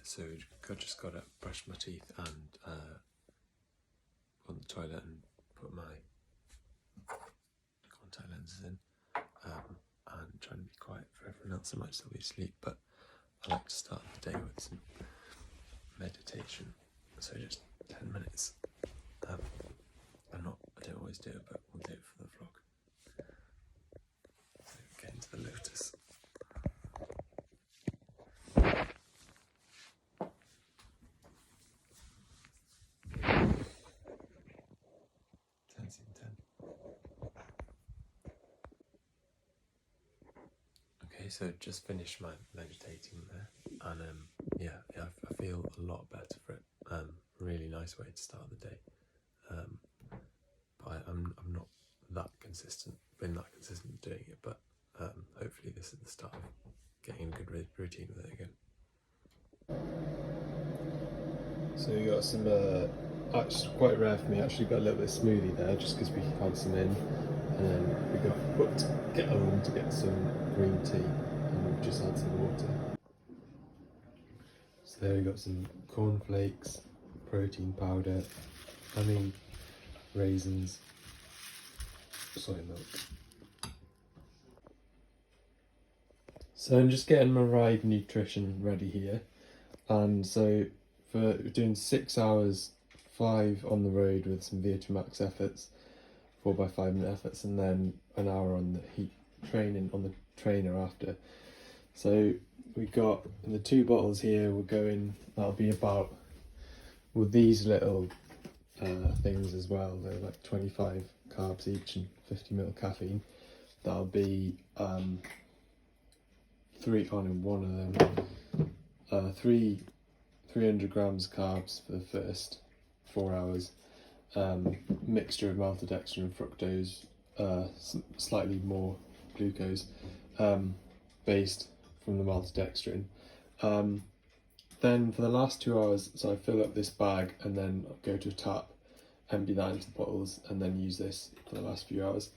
so just got to brush my teeth and go on the toilet and put my contact lenses in, and trying to be quiet for everyone else. I might still be asleep, but I like to start the day with some meditation, so just 10 minutes. I don't always do it, but we'll do it for the vlog. So get into the lotus. Okay, so just finished my meditating there, and I feel a lot better for it. Really nice way to start the day. But I'm not been that consistent doing it, but hopefully this is the start of getting a good routine with it again. So we got some, actually quite rare for me, actually got a little bit of smoothie there just because we had some in, and then we got booked get home to get some green tea, and we've just had some water. So there we got some cornflakes, protein powder, honey, raisins, soy milk. So I'm just getting my ride nutrition ready here, and so for doing 6 hours, 5 on the road with some VO2 max efforts, 4x5 minute efforts, and then an hour on the heat training on the trainer after. So we got in the 2 bottles here, we're going, that'll be about, with these little things as well, they're like 25 carbs each and 50 ml caffeine. That'll be 300 grams carbs for the first 4 hours, mixture of maltodextrin and fructose, slightly more glucose, based from the maltodextrin. Then for the last 2 hours, so I fill up this bag and then go to a tap, empty that into the bottles, and then use this for the last few hours.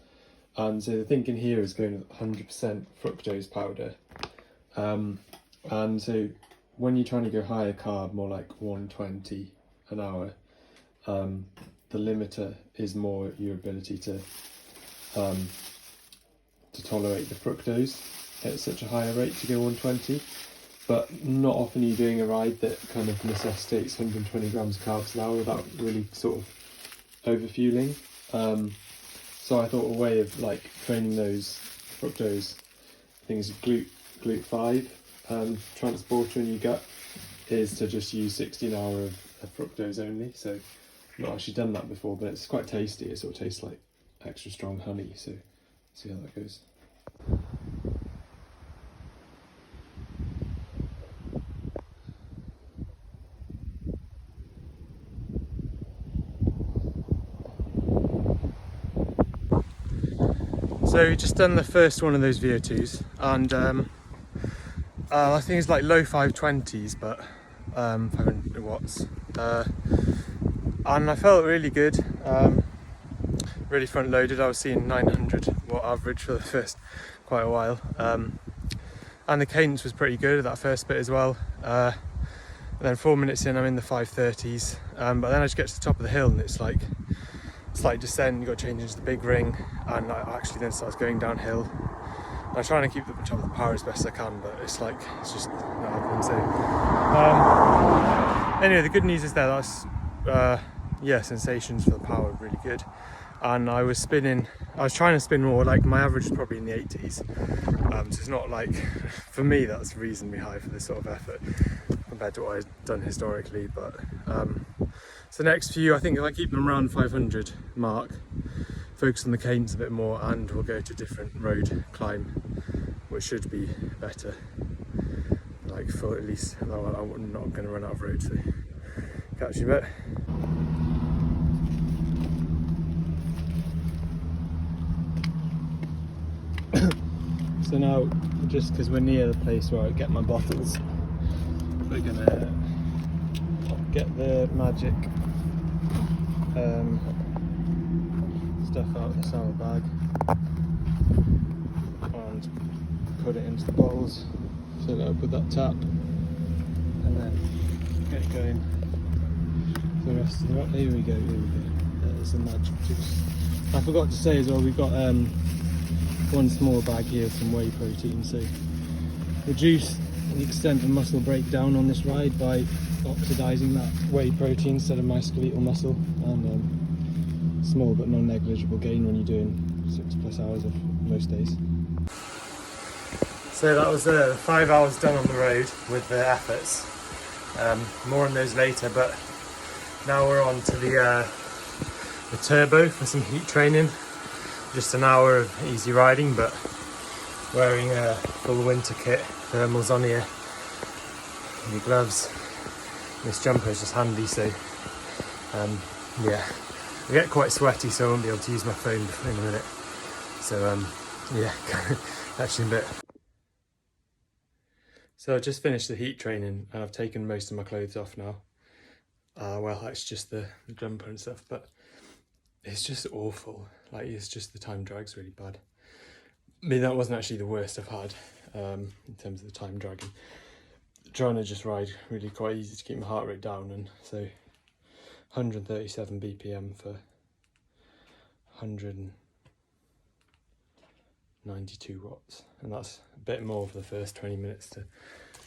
And so the thinking here is going with 100% fructose powder. And so when you're trying to go higher carb, more like 120 an hour, the limiter is more your ability to tolerate the fructose at such a higher rate to go 120. But not often are you doing a ride that kind of necessitates 120 grams of carbs an hour without really sort of overfueling. So I thought a way of like training those fructose things, GLUT5 transporter in your gut, is to just use 16 hour of fructose only. So I've not actually done that before, but it's quite tasty. It sort of tastes like extra strong honey, so see how that goes. So we just done the first one of those VO2s, and I think it's like low 520s, but 500 watts, and I felt really good, really front loaded. I was seeing 900 watt average for the first quite a while, and the cadence was pretty good at that first bit as well. And then 4 minutes in, I'm in the 530s, but then I just get to the top of the hill and it's like slight descent, you've got to change into the big ring, and I actually then starts going downhill. I'm trying to keep the top of the power as best I can, but it's just not happening. So anyway, the good news is that's sensations for the power really good, and I was trying to spin more, like my average is probably in the 80s, so it's not like, for me that's reasonably high for this sort of effort compared to what I've done historically. But so next few, I think if I keep them around 500 mark, focus on the cadence a bit more, and we'll go to a different road climb, which should be better, like for at least, I'm not going to run out of road, so catch you a bit. So now, just because we're near the place where I get my bottles, we're gonna get the magic stuff out of the salad bag and put it into the bottles, fill it up with that tap, and then get going the rest of the way. Here we go, there's the magic juice. I forgot to say as well, we've got one small bag here of some whey protein, so reduce the extent of muscle breakdown on this ride by oxidizing that whey protein instead of my skeletal muscle, and small but non-negligible gain when you're doing 6+ hours of most days. So that was 5 hours done on the road with the efforts. More on those later, but now we're on to the turbo for some heat training. Just an hour of easy riding, but wearing a full winter kit, thermals on here, your gloves. This jumper is just handy, so yeah, I get quite sweaty, so I won't be able to use my phone in a minute. So yeah, actually a bit. So I just finished the heat training and I've taken most of my clothes off now. Well, it's just the jumper and stuff, but it's just awful. Like, it's just the time drag's really bad. I mean, that wasn't actually the worst I've had in terms of the time dragging. Trying to just ride really quite easy to keep my heart rate down, and so 137 BPM for 192 watts, and that's a bit more for the first 20 minutes to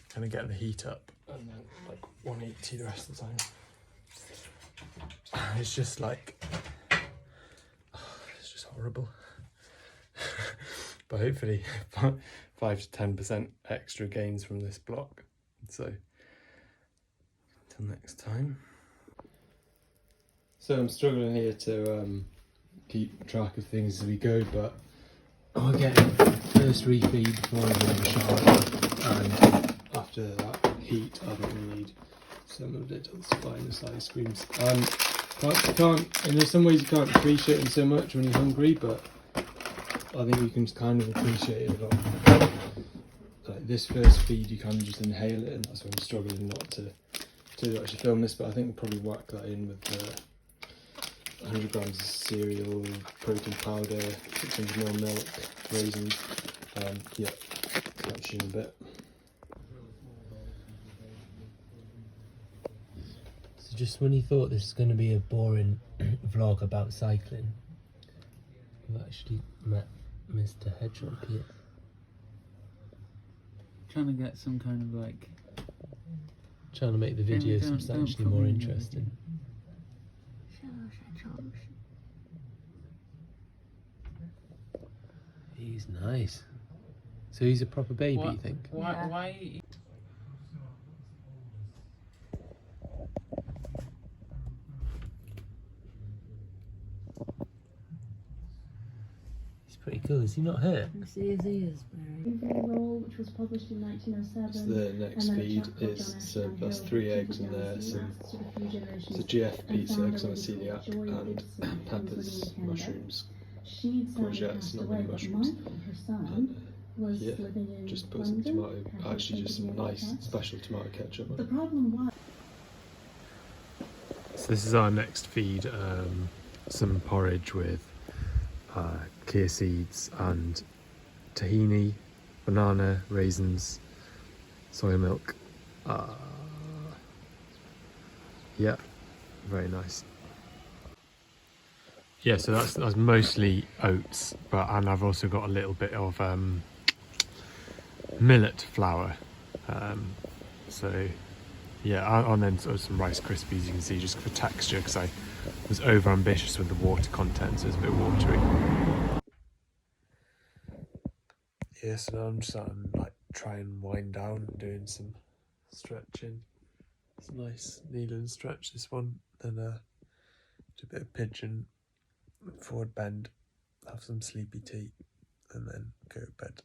kind of get the heat up, and then like 180 the rest of the time. It's just like, it's just horrible. But hopefully 5 to 10% extra gains from this block. So until next time. So I'm struggling here to keep track of things as we go, but I'll get first refeed before I go in the shower, and after that heat I think we need some of it to supply in the ice creams. And there's some ways you can't appreciate them so much when you're hungry, but I think you can kind of appreciate it a lot. Like this first feed, you kind of just inhale it, and that's why I'm struggling not to actually film this, but I think we'll probably whack that in with 100 grams of cereal, protein powder, 600ml milk, raisins. Yeah, catch you in a bit. So just when you thought this was going to be a boring vlog about cycling, we've actually met Mr. Hedgehog here. Trying to get some kind of like... Trying to make the video substantially more interesting. He's nice. So he's a proper baby, you think? Why? He's pretty cool. Is he not hurt? You see his ears, Roll, which was published in 1907. So the next feed is, so that's 3 eggs in there, it's a GF pizza because I see the app, and peppers, mushrooms, courgettes, not really mushrooms, and yeah, just put some tomato, actually just some nice special tomato ketchup on. The problem was... So this is our next feed, some porridge with chia seeds and tahini, banana, raisins, soy milk. Yeah, very nice. Yeah, so that's mostly oats, and I've also got a little bit of millet flour. So yeah, and then sort of some Rice Krispies, you can see, just for texture, because I was over ambitious with the water content, so it's a bit watery. Yeah, so now I'm just starting like try and wind down, doing some stretching. It's a nice kneel and stretch, this one, then do a bit of pigeon, forward bend, have some sleepy tea, and then go to bed.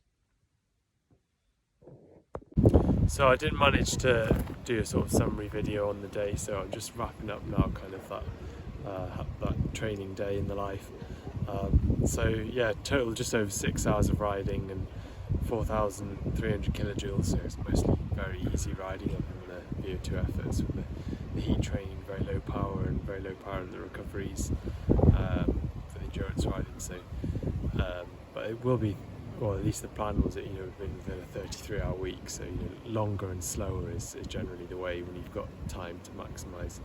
So I didn't manage to do a sort of summary video on the day, so I'm just wrapping up now, kind of that training day in the life. So yeah, total just over 6 hours of riding and 4,300 kilojoules, so it's mostly very easy riding other than the VO2 efforts with the heat training, very low power and very low power in the recoveries for the endurance riding. So but it will be or at least the plan was that, you know, within a 33-hour week, so, you know, longer and slower is generally the way when you've got time to maximise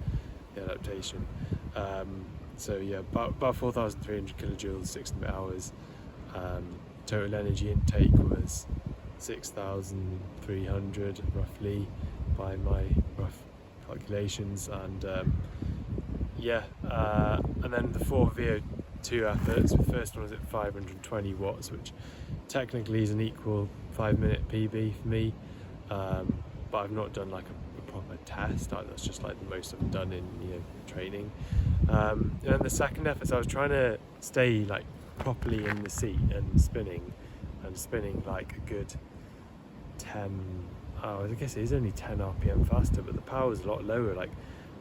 the adaptation. So yeah, about 4,300 kilojoules, 600 hours. Total energy intake was 6,300 roughly by my rough calculations, and and then the 4 VO2 efforts. The first one was at 520 watts, which technically is an equal 5-minute PB for me, but I've not done like a proper test. That's just like the most I've done in, you know, training. And then the second effort, so I was trying to stay like properly in the seat and spinning like a good 10, I guess it is only 10 RPM faster, but the power was a lot lower, like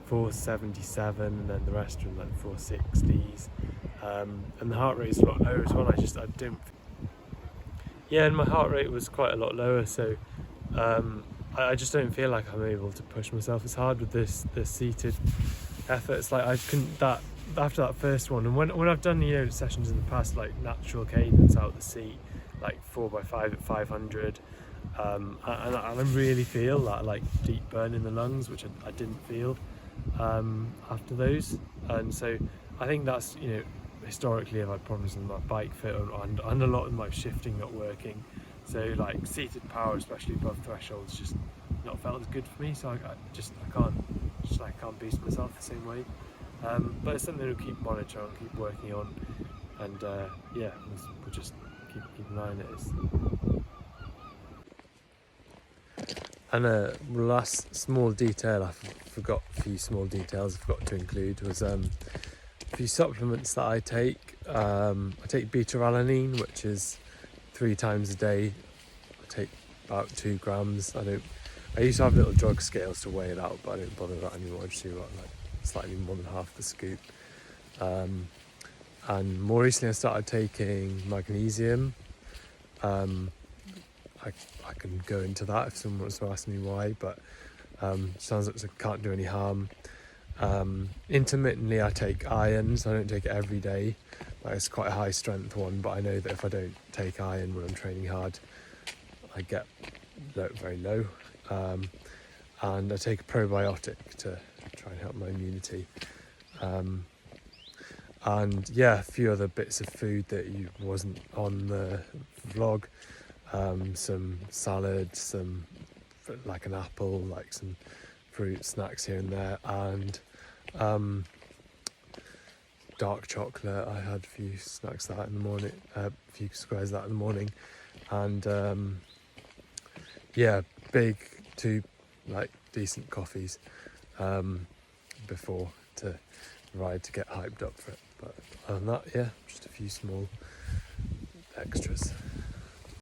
477, and then the rest are in like 460s, and the heart rate is a lot lower as well. And my heart rate was quite a lot lower, so I just don't feel like I'm able to push myself as hard with the seated efforts. Like I couldn't, that after that first one, and when I've done, you know, sessions in the past, like natural cadence out the seat, like 4x5 at 500, and I really feel that like deep burn in the lungs, which I didn't feel after those. And so I think that's, you know, historically I've had problems with my bike fit and a lot of my shifting not working, so like seated power, especially above thresholds, just not felt as good for me. So I can't boost myself the same way, but it's something we'll keep monitoring, keep working on, and we'll just keep an eye on it. And a last small detail a few small details I forgot to include was a few supplements that I take. I take beta-alanine, which is 3 times a day. I take about 2 grams. I used to have little drug scales to weigh it out, but I don't bother that anymore. I just do like slightly more than half the scoop. And more recently I started taking magnesium. I can go into that if someone wants to ask me why, but sounds like it can't do any harm. Intermittently I take iron, so I don't take it every day. Like, it's quite a high strength one, but I know that if I don't take iron when I'm training hard, I get very low. And I take a probiotic to try and help my immunity. And yeah, a few other bits of food that wasn't on the vlog. Some salad, like an apple, like some fruit snacks here and there, and dark chocolate. I had a few snacks of that in the morning, a few squares of that in the morning, and big 2 like decent coffees before to get hyped up for it. But other than that, yeah, just a few small extras.